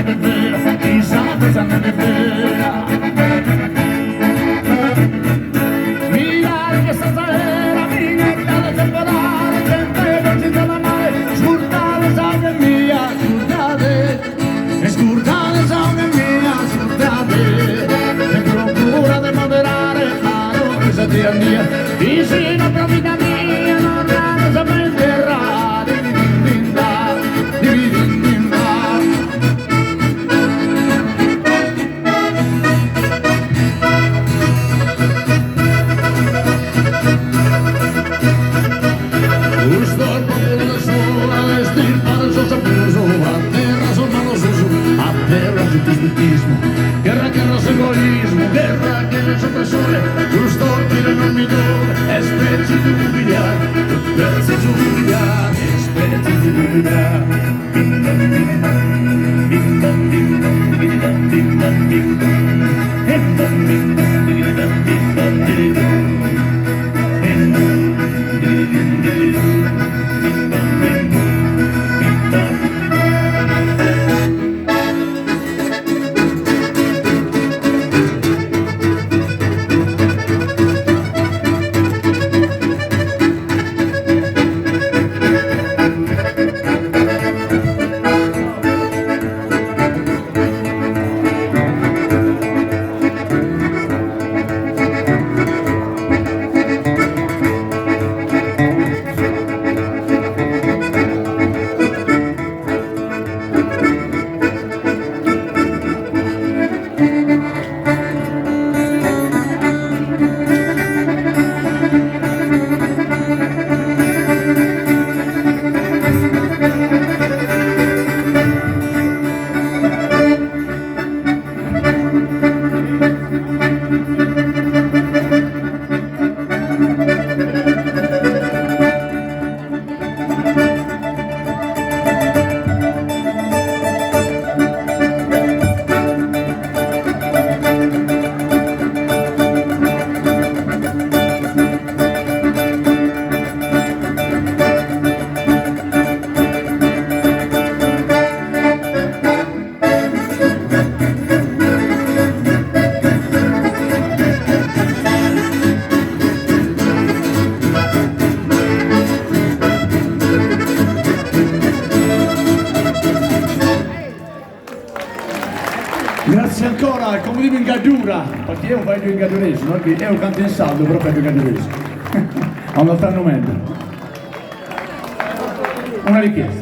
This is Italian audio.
neve vera, chissà questa neve vera. Mirare che stasera mi metta la temporale, sempre dolci della mare, scurtate sangue mia, scurtate, e scurtate sangue mia, scurtate, e procura di moderare, ma non questa tia mia, vicino a vita mia, non hanno sapente errare, guerra che non egoismo, guerra che non soppressore, giusto dire non mi dove, e spezzi di umiliare, spezzi di umiliare, spezzi di umiliare. Bim bam bim bam, bim bam bim bam, bim bam bim bam bim bam, bim bam bim bam, bim bam bim bam bim bam. Grazie ancora, come dico in gallura, perché io voglio in gallurese, no? Io canto in saldo, però voglio in gallurese. A un altro momento. Una richiesta.